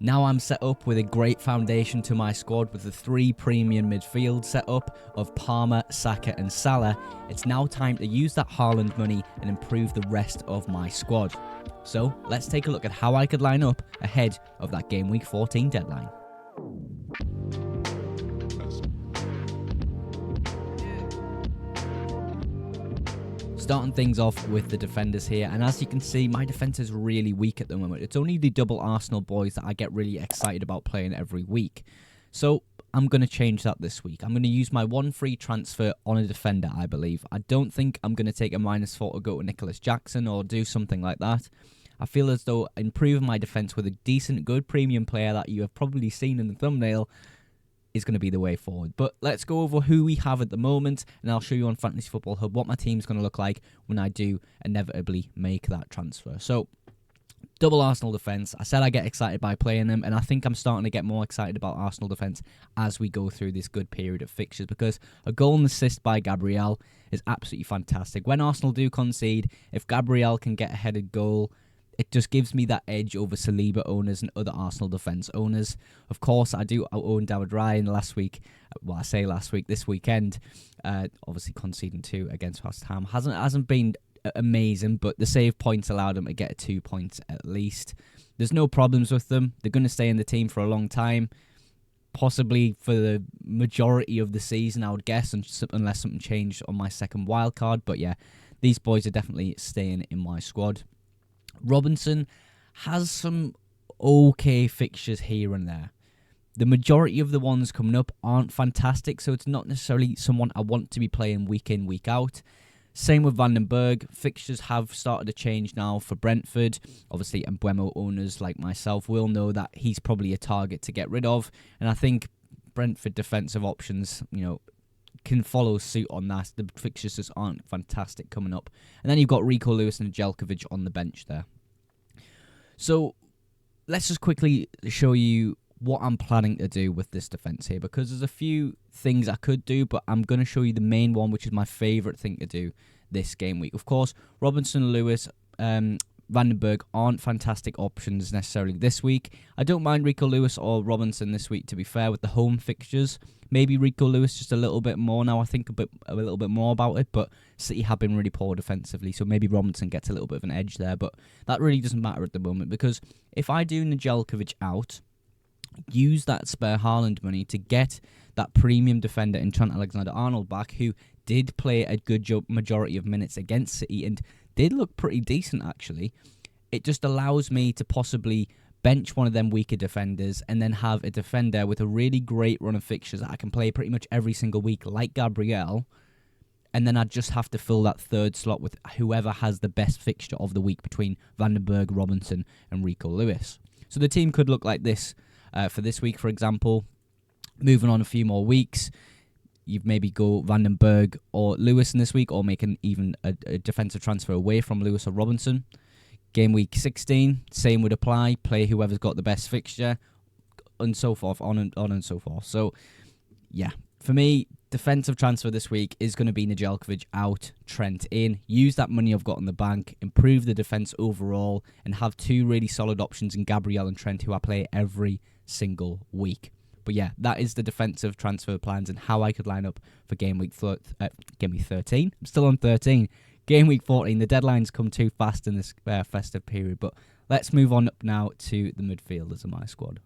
Now I'm set up with a great foundation to my squad with the 3 premium midfield setup of Palmer, Saka and Salah. It's now time to use that Haaland money and improve the rest of my squad. So let's take a look at how I could line up ahead of that Game Week 14 deadline. Starting things off with the defenders here, and as you can see, my defence is really weak at the moment. It's only the double Arsenal boys that I get really excited about playing every week. So I'm going to change that this week. I'm going to use my 1 free transfer on a defender, I believe. I don't think I'm going to take a -4 to go to Nicholas Jackson or do something like that. I feel as though improving my defence with a decent, good premium player that you have probably seen in the thumbnail is going to be the way forward. But let's go over who we have at the moment, and I'll show you on Fantasy Football Hub what my team's going to look like when I do inevitably make that transfer. So, double Arsenal defence. I said I get excited by playing them, and I think I'm starting to get more excited about Arsenal defence as we go through this good period of fixtures, because a goal and assist by Gabriel is absolutely fantastic. When Arsenal do concede, if Gabriel can get a headed goal, it just gives me that edge over Saliba owners and other Arsenal defence owners. Of course, I do own David Ryan last week. Well, I say last week, this weekend. Obviously conceding 2 against West Ham. Hasn't been amazing, but the save points allowed him to get 2 points at least. There's no problems with them. They're going to stay in the team for a long time. Possibly for the majority of the season, I would guess, unless something changed on my second wildcard. But yeah, these boys are definitely staying in my squad. Robinson has some okay fixtures here and there. The majority of the ones coming up aren't fantastic, so it's not necessarily someone I want to be playing week in, week out. Same with Vandenberg. Fixtures have started to change now for Brentford. Obviously, Mbeumo owners like myself will know that he's probably a target to get rid of, and I think Brentford defensive options, can follow suit on that. The fixtures just aren't fantastic coming up. And then you've got Rico Lewis and Jelkovic on the bench there. So let's just quickly show you what I'm planning to do with this defence here, because there's a few things I could do, but I'm going to show you the main one, which is my favourite thing to do this game week. Of course, Robinson, Lewis, Vandenberg aren't fantastic options necessarily this week. I don't mind Rico Lewis or Robinson this week, to be fair, with the home fixtures. Maybe Rico Lewis just a little bit more now. I think a little bit more about it, but City have been really poor defensively, so maybe Robinson gets a little bit of an edge there, but that really doesn't matter at the moment, because if I do Jelkovic out, use that spare Haaland money to get that premium defender in Trent Alexander-Arnold back, who did play a good majority of minutes against City and did look pretty decent, actually. It just allows me to possibly bench one of them weaker defenders and then have a defender with a really great run of fixtures that I can play pretty much every single week, like Gabriel, and then I just have to fill that third slot with whoever has the best fixture of the week between Vandenberg, Robinson and Rico Lewis. So the team could look like this for this week, for example. Moving on a few more weeks, you've maybe go Vandenberg or Lewis in this week, or make even a defensive transfer away from Lewis or Robinson. Game week 16, same would apply. Play whoever's got the best fixture, and so forth, on and so forth. So, yeah, for me, defensive transfer this week is going to be Jelkovic out, Trent in. Use that money I've got in the bank, improve the defence overall, and have 2 really solid options in Gabriel and Trent, who I play every single week. But yeah, that is the defensive transfer plans and how I could line up for Game Week 13. I'm still on 13. Game Week 14. The deadlines come too fast in this festive period. But let's move on up now to the midfielders of my squad.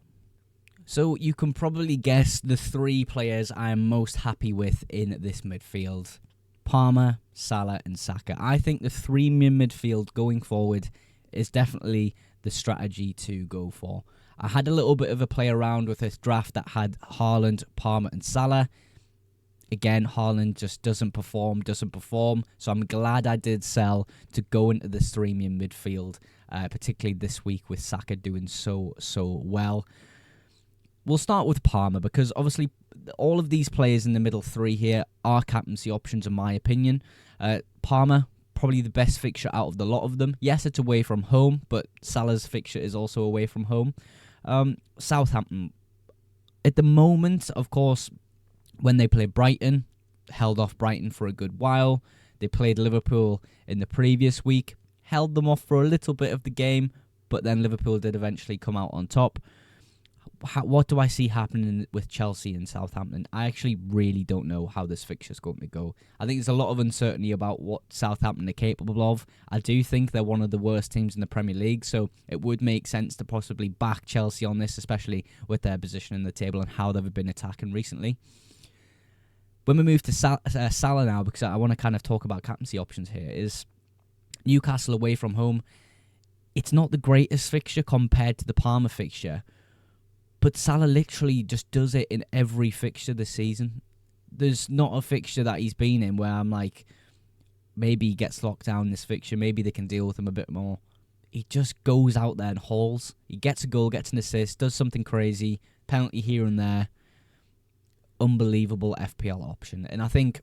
So you can probably guess the 3 players I am most happy with in this midfield. Palmer, Salah and Saka. I think the 3 midfield going forward is definitely the strategy to go for. I had a little bit of a play around with this draft that had Haaland, Palmer and Salah. Again, Haaland just doesn't perform. So I'm glad I did sell to go into this 3 midfield, particularly this week with Saka doing so well. We'll start with Palmer, because obviously all of these players in the middle 3 here are captaincy options in my opinion. Palmer, probably the best fixture out of the lot of them. Yes, it's away from home, but Salah's fixture is also away from home. Southampton, at the moment, of course, when they play Brighton, held off Brighton for a good while. They played Liverpool in the previous week, held them off for a little bit of the game, but then Liverpool did eventually come out on top. what do I see happening with Chelsea and Southampton? I actually really don't know how this fixture is going to go. I think there's a lot of uncertainty about what Southampton are capable of. I do think they're one of the worst teams in the Premier League, so it would make sense to possibly back Chelsea on this, especially with their position in the table and how they've been attacking recently. When we move to Salah now, because I want to kind of talk about captaincy options here, is Newcastle away from home. It's not the greatest fixture compared to the Palmer fixture, but Salah literally just does it in every fixture this season. There's not a fixture that he's been in where I'm like, maybe he gets locked down this fixture, maybe they can deal with him a bit more. He just goes out there and hauls. He gets a goal, gets an assist, does something crazy, penalty here and there. Unbelievable FPL option. And I think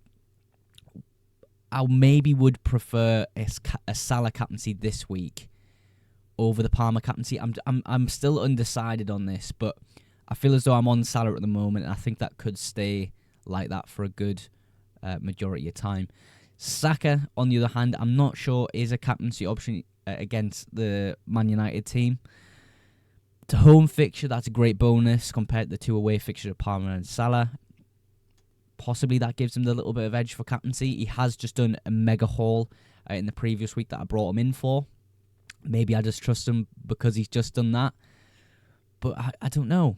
I maybe would prefer a Salah captaincy this week over the Palmer captaincy. I'm still undecided on this, but I feel as though I'm on Salah at the moment, and I think that could stay like that for a good majority of time. Saka, on the other hand, I'm not sure is a captaincy option against the Man United team. It's a home fixture, that's a great bonus compared to the two away fixtures of Palmer and Salah. Possibly that gives him the little bit of edge for captaincy. He has just done a mega haul in the previous week that I brought him in for. Maybe I just trust him because he's just done that. But I don't know.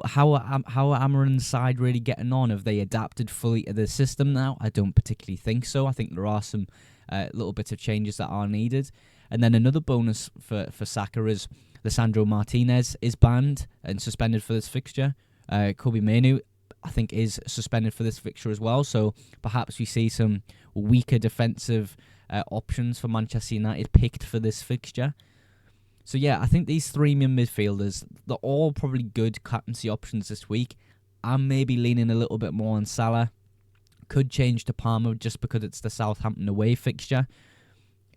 How are Amarin's side really getting on? Have they adapted fully to the system now? I don't particularly think so. I think there are some little bits of changes that are needed. And then another bonus for Saka is Lisandro Martinez is banned and suspended for this fixture. Kobe Mainoo, I think, is suspended for this fixture as well. So perhaps we see some weaker defensive options for Manchester United picked for this fixture. So yeah, I think these three main midfielders, they're all probably good captaincy options this week. I'm maybe leaning a little bit more on Salah. Could change to Palmer just because it's the Southampton away fixture.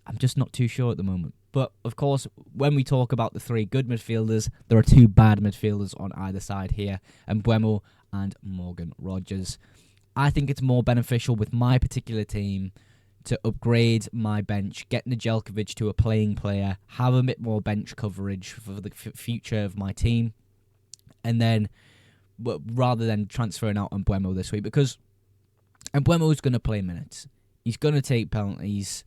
I'm just not too sure at the moment. But of course, when we talk about the three good midfielders, there are two bad midfielders on either side here, and Mbeumo and Morgan Rogers. I think it's more beneficial with my particular team to upgrade my bench, get Nedeljkovic to a playing player, have a bit more bench coverage for the future of my team, and then rather than transferring out on Mbeumo this week, because Mbeumo is going to play minutes. He's going to take penalties.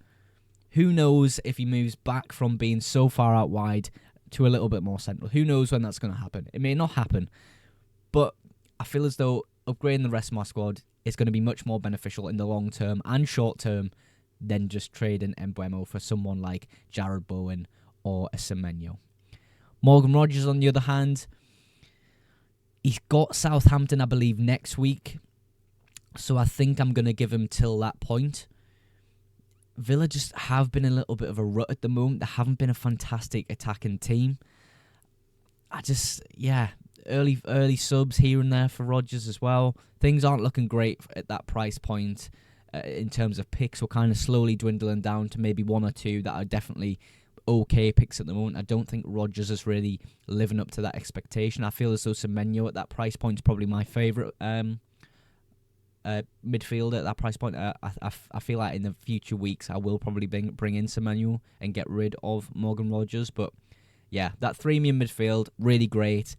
Who knows if he moves back from being so far out wide to a little bit more central. Who knows when that's going to happen. It may not happen, but I feel as though upgrading the rest of my squad is going to be much more beneficial in the long term and short term than just trading Mbeumo for someone like Jared Bowen or a Semenyo. Morgan Rogers, on the other hand, he's got Southampton, I believe, next week. So I think I'm going to give him till that point. Villa just have been a little bit of a rut at the moment. They haven't been a fantastic attacking team. Early subs here and there for Rodgers as well. Things aren't looking great at that price point in terms of picks. We're kind of slowly dwindling down to maybe one or two that are definitely okay picks at the moment. I don't think Rodgers is really living up to that expectation. I feel as though Semenyo at that price point is probably my favourite midfielder at that price point. I feel like in the future weeks I will probably bring in Semenyo and get rid of Morgan Rogers. But yeah, that three-man midfield, really great.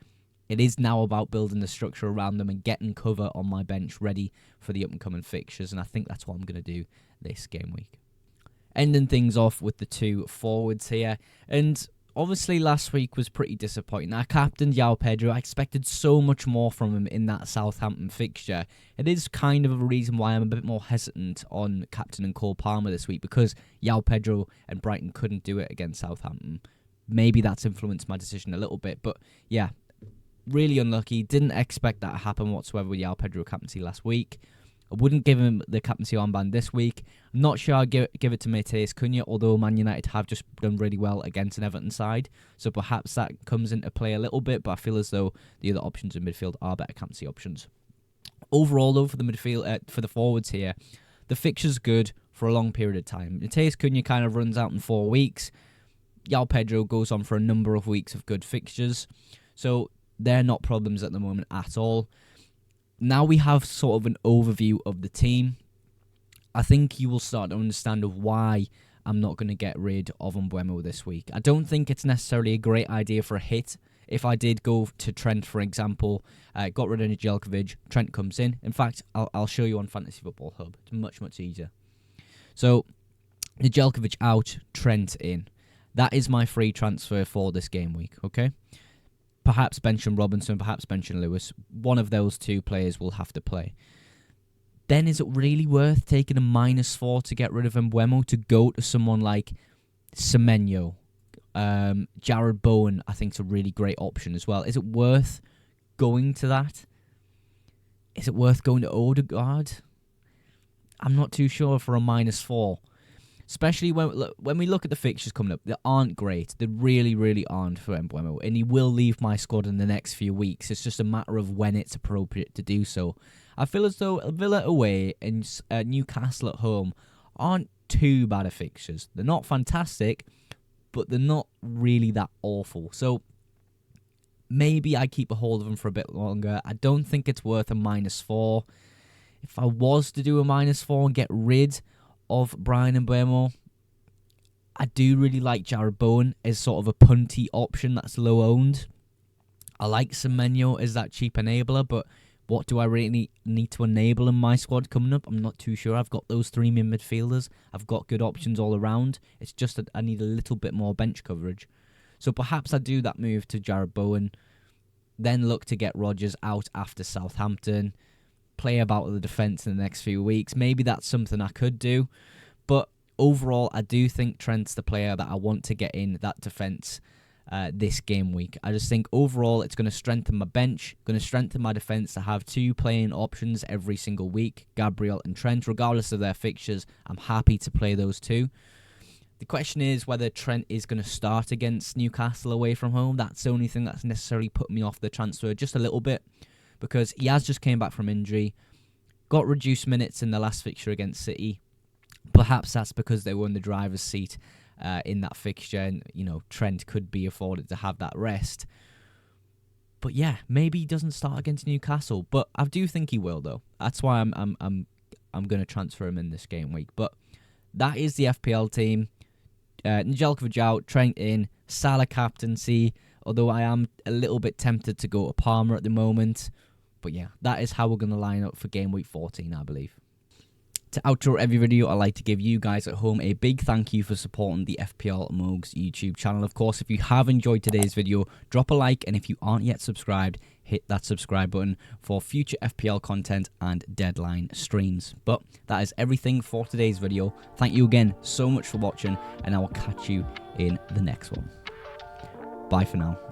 It is now about building the structure around them and getting cover on my bench ready for the up-and-coming fixtures, and I think that's what I'm going to do this game week. Ending things off with the two forwards here, and obviously last week was pretty disappointing. I captained João Pedro. I expected so much more from him in that Southampton fixture. It is kind of a reason why I'm a bit more hesitant on captaining Cole Palmer this week, because João Pedro and Brighton couldn't do it against Southampton. Maybe that's influenced my decision a little bit, but yeah, really unlucky. Didn't expect that to happen whatsoever with João Pedro captaincy last week. I wouldn't give him the captaincy armband this week. I'm not sure I'd give it to Matheus Cunha, although Man United have just done really well against an Everton side. So perhaps that comes into play a little bit, but I feel as though the other options in midfield are better captaincy options. Overall, though, for the midfield, for the forwards here, the fixture's good for a long period of time. Matheus Cunha kind of runs out in 4 weeks. João Pedro goes on for a number of weeks of good fixtures. So they're not problems at the moment at all. Now we have sort of an overview of the team. I think you will start to understand of why I'm not going to get rid of Mbeumo this week. I don't think it's necessarily a great idea for a hit if I did go to Trent, for example, got rid of Nedeljkovic, Trent comes in. In fact, I'll show you on Fantasy Football Hub. It's much, much easier. So, Nedeljkovic out, Trent in. That is my free transfer for this game week, okay? Perhaps benching Robinson, perhaps benching Lewis. One of those two players will have to play. Then is it really worth taking a -4 to get rid of Mbeumo to go to someone like Semenyo? Jared Bowen, I think, is a really great option as well. Is it worth going to that? Is it worth going to Odegaard? I'm not too sure for a -4. Especially when we look at the fixtures coming up, they aren't great. They really, really aren't for Mbeumo. And he will leave my squad in the next few weeks. It's just a matter of when it's appropriate to do so. I feel as though Villa away and Newcastle at home aren't too bad of fixtures. They're not fantastic, but they're not really that awful. So maybe I keep a hold of them for a bit longer. I don't think it's worth a -4. If I was to do a -4 and get rid of Bryan Mbeumo, I do really like Jared Bowen as sort of a punty option that's low owned. I like Semenyo as that cheap enabler, but what do I really need to enable in my squad coming up? I'm not too sure. I've got those 3 main midfielders. I've got good options all around. It's just that I need a little bit more bench coverage. So perhaps I do that move to Jared Bowen, then look to get Rodgers out after Southampton, play about with the defence in the next few weeks. Maybe that's something I could do. But overall, I do think Trent's the player that I want to get in that defence this game week. I just think overall it's going to strengthen my bench, going to strengthen my defence to have 2 playing options every single week, Gabriel and Trent. Regardless of their fixtures, I'm happy to play those 2. The question is whether Trent is going to start against Newcastle away from home. That's the only thing that's necessarily put me off the transfer just a little bit, because he has just came back from injury, got reduced minutes in the last fixture against City. Perhaps that's because they were in the driver's seat in that fixture, and Trent could be afforded to have that rest. But yeah, maybe he doesn't start against Newcastle, but I do think he will though. That's why I'm going to transfer him in this game week. But that is the FPL team. Nedeljkovic out, Trent in, Salah captaincy. Although I am a little bit tempted to go to Palmer at the moment. But yeah, that is how we're going to line up for game week 14, I believe. To outro every video, I'd like to give you guys at home a big thank you for supporting the FPL Mugs YouTube channel. Of course, if you have enjoyed today's video, drop a like, and if you aren't yet subscribed, hit that subscribe button for future FPL content and deadline streams. But that is everything for today's video. Thank you again so much for watching, and I will catch you in the next one. Bye for now.